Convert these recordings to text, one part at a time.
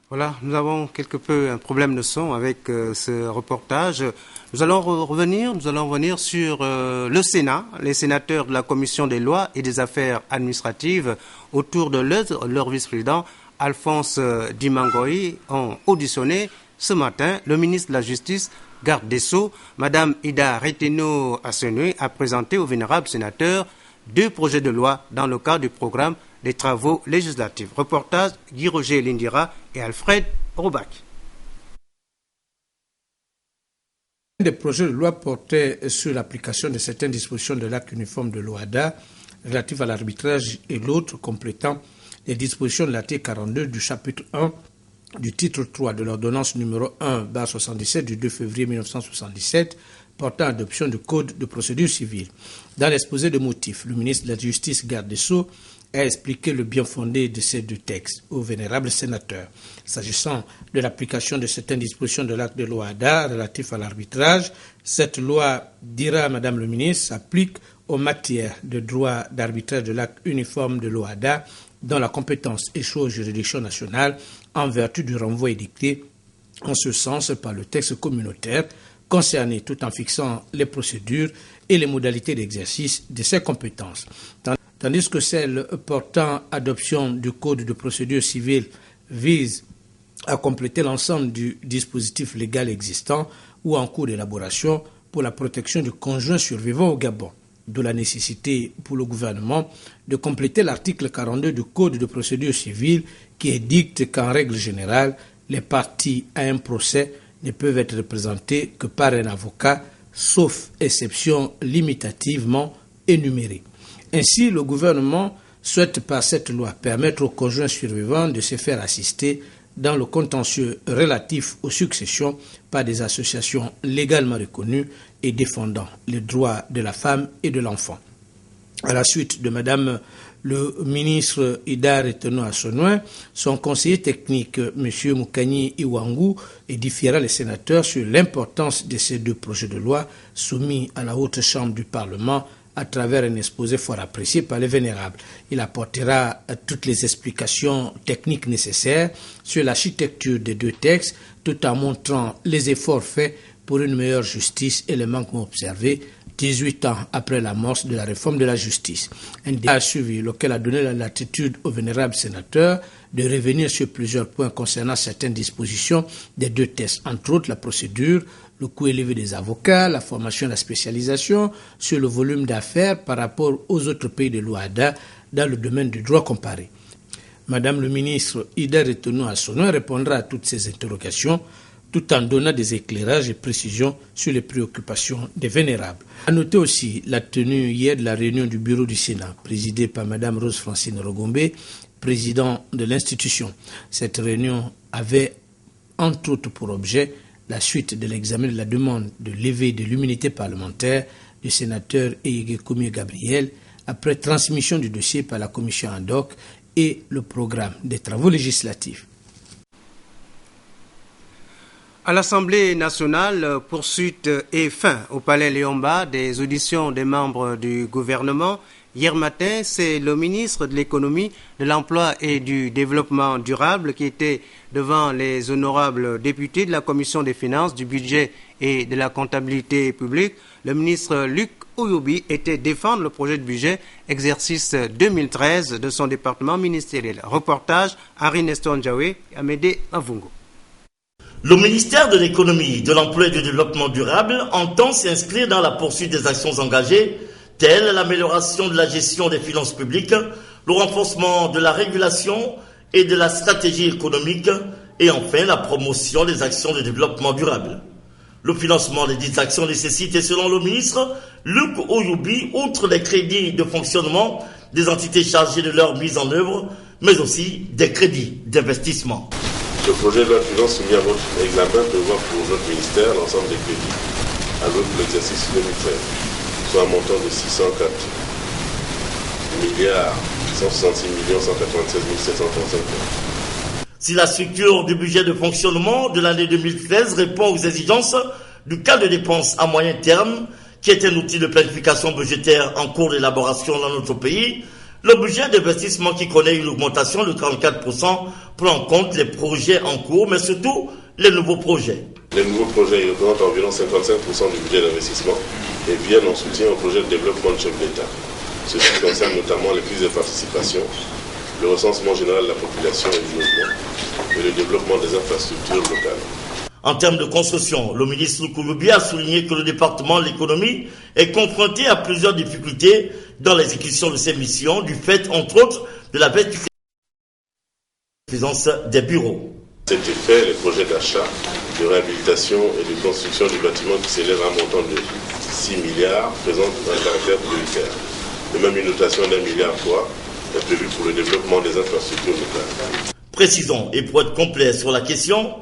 Voilà, nous avons quelque peu un problème de son avec ce reportage. Nous allons revenir sur le Sénat, les sénateurs de la Commission des lois et des affaires administratives autour de leur vice-président Alphonse Dimangoï ont auditionné ce matin le ministre de la Justice, garde des Sceaux, Madame Ida Reteno-Assenue, a présenté aux vénérables sénateurs 2 projets de loi dans le cadre du programme des travaux législatifs. Reportage Guy-Roger Lindira et Alfred Robac. Un des projets de loi portait sur l'application de certaines dispositions de l'acte uniforme de l'OHADA relatif à l'arbitrage et l'autre complétant les dispositions de l'article 42 du chapitre 1 du titre 3 de l'ordonnance numéro 1/77 du 2 février 1977 portant adoption du Code de procédure civile. Dans l'exposé de motifs, le ministre de la Justice, garde des Sceaux, a expliqué le bien fondé de ces 2 textes aux vénérables sénateurs. S'agissant de l'application de certaines dispositions de l'acte de l'OHADA relatif à l'arbitrage, cette loi, dira Madame le ministre, s'applique aux matières de droit d'arbitrage de l'acte uniforme de l'OHADA dont la compétence échoue aux juridictions nationales en vertu du renvoi édicté en ce sens par le texte communautaire concerné, tout en fixant les procédures et les modalités d'exercice de ces compétences. Tandis que celle portant adoption du Code de procédure civile vise à compléter l'ensemble du dispositif légal existant ou en cours d'élaboration pour la protection du conjoint survivant au Gabon. D'où la nécessité pour le gouvernement de compléter l'article 42 du Code de procédure civile qui édicte qu'en règle générale, les parties à un procès ne peuvent être représentées que par un avocat, sauf exception limitativement énumérée. Ainsi, le gouvernement souhaite par cette loi permettre aux conjoints survivants de se faire assister dans le contentieux relatif aux successions par des associations légalement reconnues et défendant les droits de la femme et de l'enfant. À la suite de Madame le ministre Ida Reteno-Assenue, son conseiller technique, M. Mukani Iwangu, édifiera les sénateurs sur l'importance de ces 2 projets de loi soumis à la Haute Chambre du Parlement à travers un exposé fort apprécié par les vénérables. Il apportera toutes les explications techniques nécessaires sur l'architecture des 2 textes, tout en montrant les efforts faits pour une meilleure justice et les manquements observés 18 ans après l'amorce de la réforme de la justice. Un débat a suivi, lequel a donné la latitude aux vénérables sénateurs de revenir sur plusieurs points concernant certaines dispositions des 2 textes, entre autres la procédure, le coût élevé des avocats, la formation et la spécialisation, sur le volume d'affaires par rapport aux autres pays de l'OHADA dans le domaine du droit comparé. Madame le ministre Ida Reteno-Assenue répondra à toutes ces interrogations tout en donnant des éclairages et précisions sur les préoccupations des vénérables. À noter aussi la tenue hier de la réunion du bureau du Sénat, présidée par Madame Rose Francine Rogombe, président de l'institution. Cette réunion avait, entre autres pour objet, la suite de l'examen de la demande de levée de l'immunité parlementaire du sénateur Eyege Gabriel, après transmission du dossier par la commission ad hoc et le programme des travaux législatifs. À l'Assemblée nationale, poursuite et fin au Palais Léomba des auditions des membres du gouvernement. Hier matin, c'est le ministre de l'Économie, de l'Emploi et du Développement durable qui était devant les honorables députés de la Commission des finances, du budget et de la comptabilité publique. Le ministre Luc Oyobi était défendre le projet de budget exercice 2013 de son département ministériel. Reportage Henri Nestor Ndiawe et Amédée Avungo. Le ministère de l'Économie, de l'Emploi et du Développement durable entend s'inscrire dans la poursuite des actions engagées, telles l'amélioration de la gestion des finances publiques, le renforcement de la régulation et de la stratégie économique, et enfin la promotion des actions de développement durable. Le financement des dites actions nécessite, selon le ministre Luc Oyobi, outre les crédits de fonctionnement des entités chargées de leur mise en œuvre, mais aussi des crédits d'investissement. Ce projet de loi de finances soumis à votre examen prévoit pour notre ministère l'ensemble des crédits à l'autre de l'exercice 2013, soit un montant de 604 milliards 166 196 735 euros. Si la structure du budget de fonctionnement de l'année 2013 répond aux exigences du cadre de dépenses à moyen terme, qui est un outil de planification budgétaire en cours d'élaboration dans notre pays, Le budget d'investissement qui connaît une augmentation de 34% prend en compte les projets en cours, mais surtout les nouveaux projets. Les nouveaux projets représentent environ 55% du budget d'investissement et viennent en soutien au projet de développement du chef d'État. Ceci concerne notamment les prises de participation, le recensement général de la population et du logement et le développement des infrastructures locales. En termes de construction, le ministre Kouloubi a souligné que le département de l'économie est confronté à plusieurs difficultés dans l'exécution de ses missions, du fait, entre autres, de la baisse du présence des bureaux. Cet effet, les projets d'achat, de réhabilitation et de construction du bâtiment qui s'élèvent à un montant de 6 milliards présentent un caractère prioritaire. De même, une dotation d'1,3 milliard est prévue pour le développement des infrastructures locales. Précisons, et pour être complet sur la question,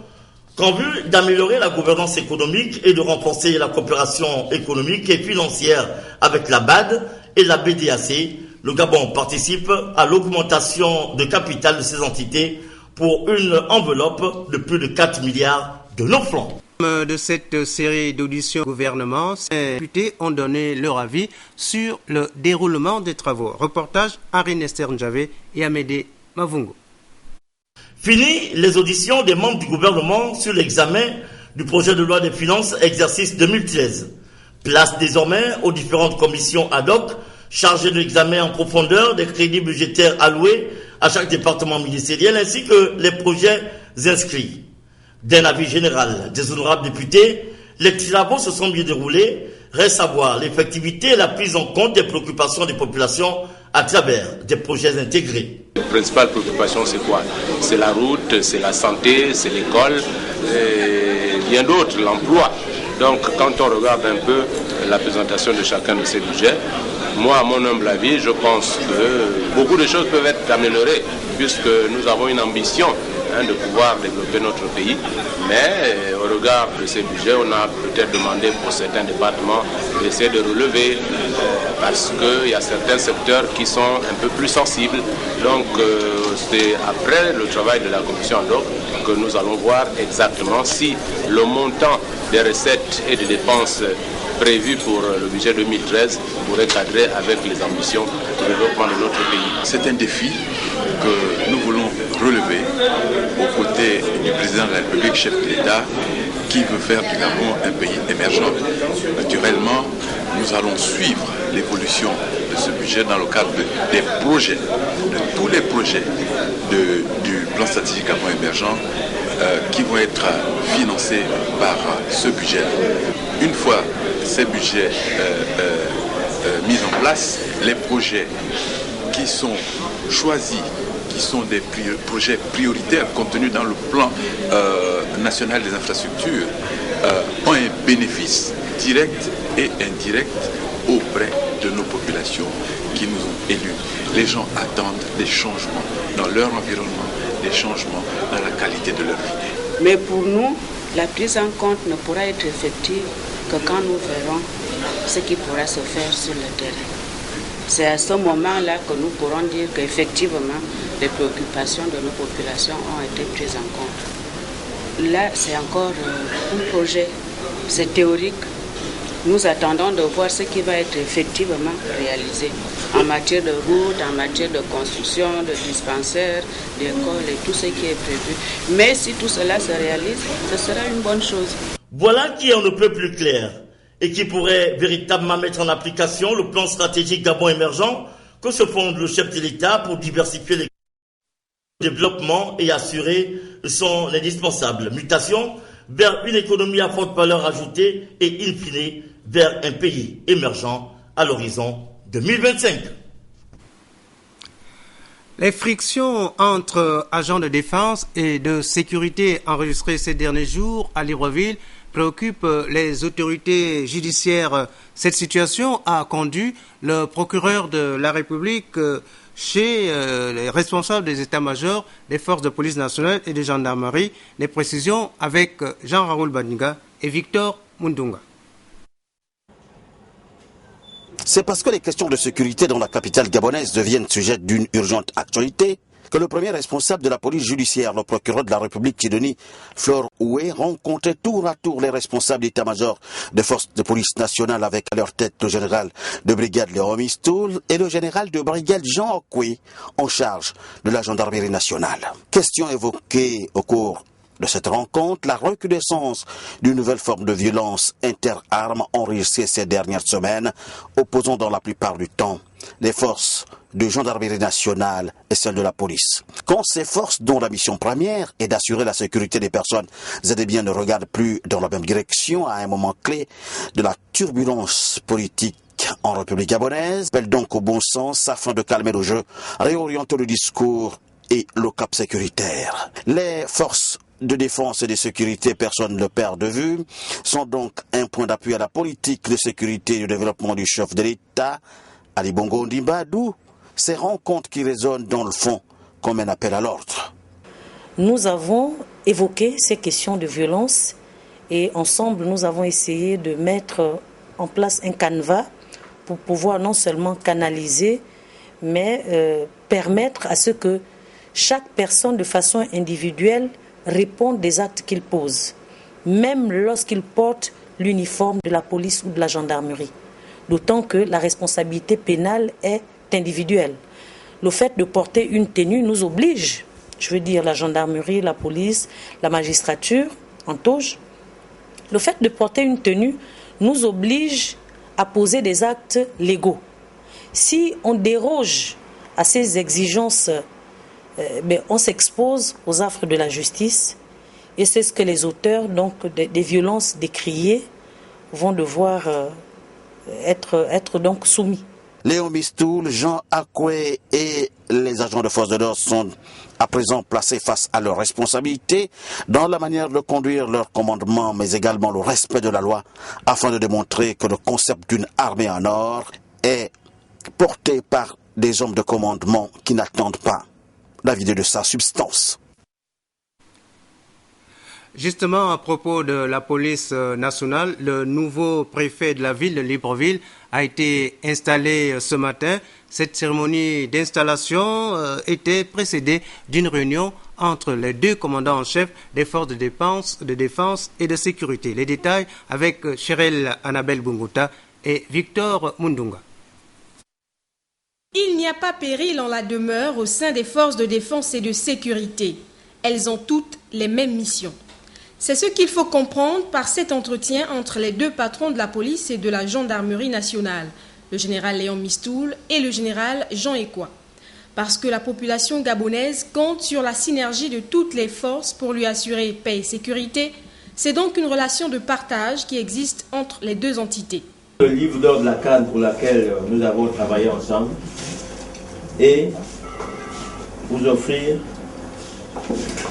qu'en vue d'améliorer la gouvernance économique et de renforcer la coopération économique et financière avec la BAD et la BDAC, le Gabon participe à l'augmentation de capital de ces entités pour une enveloppe de plus de 4 milliards de nos francs. De cette série d'auditions au gouvernement, les députés ont donné leur avis sur le déroulement des travaux. Reportage Henri Nester Ndjavé et Amédée Mavungo. Fini les auditions des membres du gouvernement sur l'examen du projet de loi des finances exercice 2013. Place désormais aux différentes commissions ad hoc chargées de l'examen en profondeur des crédits budgétaires alloués à chaque département ministériel ainsi que les projets inscrits. D'un avis général des honorables députés, les travaux se sont bien déroulés. Reste à voir l'effectivité et la prise en compte des préoccupations des populations à travers des projets intégrés. La principale préoccupation, c'est quoi? C'est la route, c'est la santé, c'est l'école, et bien d'autres, l'emploi. Donc, quand on regarde un peu la présentation de chacun de ces budgets, moi, à mon humble avis, je pense que beaucoup de choses peuvent être améliorées, puisque nous avons une ambition de pouvoir développer notre pays. Mais au regard de ces budgets, on a peut-être demandé pour certains départements d'essayer de relever parce qu'il y a certains secteurs qui sont un peu plus sensibles. Donc c'est après le travail de la commission ad hoc que nous allons voir exactement si le montant des recettes et des dépenses prévues pour le budget 2013 pourrait cadrer avec les ambitions de développement de notre pays. C'est un défi que nous voulons relever aux côtés du président de la République, chef de l'État, qui veut faire du Gabon un pays émergent. Naturellement, nous allons suivre l'évolution de ce budget dans le cadre des projets, de tous les projets du plan stratégique Gabon émergent qui vont être financés par ce budget. Une fois ces budgets mis en place, les projets qui sont choisis, qui sont des projets prioritaires contenus dans le plan national des infrastructures, ont un bénéfice direct et indirect auprès de nos populations qui nous ont élus. Les gens attendent des changements dans leur environnement, des changements dans la qualité de leur vie. Mais pour nous, la prise en compte ne pourra être effective que quand nous verrons ce qui pourra se faire sur le terrain. C'est à ce moment-là que nous pourrons dire qu'effectivement, les préoccupations de nos populations ont été prises en compte. Là, c'est encore un projet, c'est théorique. Nous attendons de voir ce qui va être effectivement réalisé en matière de route, en matière de construction, de dispensaires, d'écoles et tout ce qui est prévu. Mais si tout cela se réalise, ce sera une bonne chose. Voilà qui est un peu plus clair et qui pourrait véritablement mettre en application le plan stratégique Gabon émergent que se fonde le chef de l'État pour diversifier les développements et assurer son indispensable mutation vers une économie à forte valeur ajoutée et in fine vers un pays émergent à l'horizon 2025. Les frictions entre agents de défense et de sécurité enregistrées ces derniers jours à Libreville préoccupent les autorités judiciaires. Cette situation a conduit le procureur de la République chez les responsables des états-majors des forces de police nationale et de gendarmerie. Les précisions avec Jean-Raoul Badinga et Victor Mundunga. C'est parce que les questions de sécurité dans la capitale gabonaise deviennent sujet d'une urgente actualité que le premier responsable de la police judiciaire, le procureur de la République Tidoni, Flore Oué, rencontrait tour à tour les responsables d'état-major des forces de police nationale avec à leur tête le général de brigade Léon Mistoul et le général de brigade Jean Okwe en charge de la gendarmerie nationale. Question évoquée au cours de cette rencontre, la recrudescence d'une nouvelle forme de violence interarmes enregistrée ces dernières semaines, opposant dans la plupart du temps les forces de gendarmerie nationale et celles de la police. Quand ces forces, dont la mission première est d'assurer la sécurité des personnes et des biens, ne regardent plus dans la même direction à un moment clé de la turbulence politique en République gabonaise, appelle donc au bon sens afin de calmer le jeu, réorienter le discours et le cap sécuritaire. Les forces de défense et de sécurité, personne ne le perd de vue, sont donc un point d'appui à la politique de sécurité et de développement du chef de l'État, Ali Bongo Ondimba, d'où ces rencontres qui résonnent dans le fond comme un appel à l'ordre. Nous avons évoqué ces questions de violence et ensemble nous avons essayé de mettre en place un canevas pour pouvoir non seulement canaliser, mais permettre à ce que chaque personne de façon individuelle réponde des actes qu'il pose, même lorsqu'il porte l'uniforme de la police ou de la gendarmerie. D'autant que la responsabilité pénale est individuelle. Le fait de porter une tenue nous oblige, je veux dire la gendarmerie, la police, la magistrature, en toge. Le fait de porter une tenue nous oblige à poser des actes légaux. Si on déroge à ces exigences, on s'expose aux affres de la justice et c'est ce que les auteurs donc, des violences décriées vont devoir être donc soumis. Léon Mistoul, Jean Akwe et les agents de force de l'ordre sont à présent placés face à leurs responsabilités dans la manière de conduire leur commandement, mais également le respect de la loi, afin de démontrer que le concept d'une armée en or est porté par des hommes de commandement qui n'attendent pas la vidéo de sa substance. Justement, à propos de la police nationale, le nouveau préfet de la ville de Libreville a été installé ce matin. Cette cérémonie d'installation était précédée d'une réunion entre les deux commandants en chef des forces de défense et de sécurité. Les détails avec Chérel Annabelle Bunguta et Victor Mundunga. Il n'y a pas péril en la demeure au sein des forces de défense et de sécurité. Elles ont toutes les mêmes missions. C'est ce qu'il faut comprendre par cet entretien entre les deux patrons de la police et de la gendarmerie nationale, le général Léon Mistoul et le général Jean Ekwa. Parce que la population gabonaise compte sur la synergie de toutes les forces pour lui assurer paix et sécurité, c'est donc une relation de partage qui existe entre les deux entités. Le livre d'or de la CAN pour laquelle nous avons travaillé ensemble et vous offrir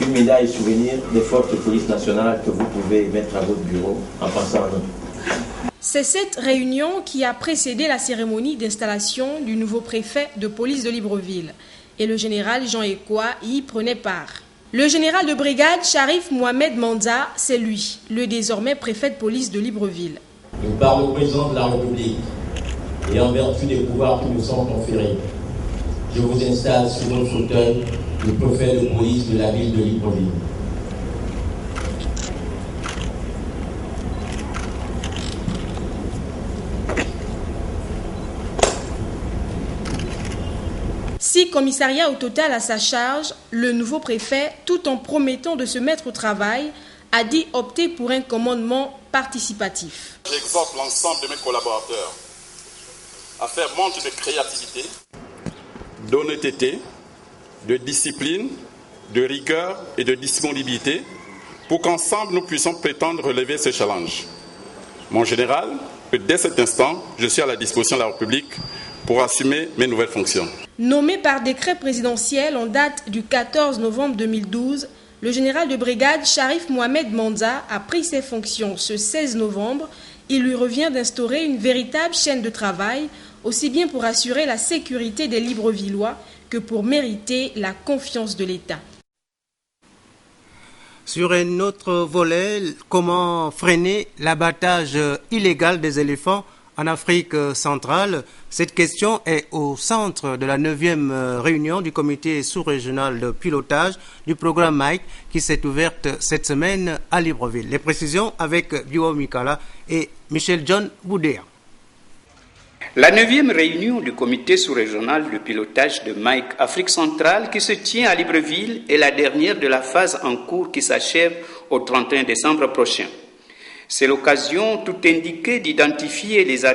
une médaille souvenir des forces de police nationale que vous pouvez mettre à votre bureau en passant à nous. C'est cette réunion qui a précédé la cérémonie d'installation du nouveau préfet de police de Libreville et le général Jean Ekwa y prenait part. Le général de brigade Sharif Mohamed Manza, c'est lui, le désormais préfet de police de Libreville. Par le président de la République et en vertu des pouvoirs qui nous sont conférés, je vous installe sur notre fauteuil le préfet de police de la ville de Libreville. Six commissariats au total à sa charge, le nouveau préfet, tout en promettant de se mettre au travail, a dit opter pour un commandement participatif. J'exhorte l'ensemble de mes collaborateurs à faire montre de créativité, d'honnêteté, de discipline, de rigueur et de disponibilité pour qu'ensemble nous puissions prétendre relever ce challenge. Mon général, dès cet instant, je suis à la disposition de la République pour assumer mes nouvelles fonctions. Nommé par décret présidentiel en date du 14 novembre 2012, le général de brigade Sharif Mohamed Manza a pris ses fonctions ce 16 novembre. Il lui revient d'instaurer une véritable chaîne de travail, aussi bien pour assurer la sécurité des Librevillois que pour mériter la confiance de l'État. Sur un autre volet, comment freiner l'abattage illégal des éléphants en Afrique centrale. Cette question est au centre de la 9e réunion du comité sous-régional de pilotage du programme Mike qui s'est ouverte cette semaine à Libreville. Les précisions avec Bio Mikala et Michel John Boudéa. La 9e réunion du comité sous-régional de pilotage de Mike Afrique centrale qui se tient à Libreville est la dernière de la phase en cours qui s'achève au 31 décembre prochain. C'est l'occasion tout indiquée d'identifier les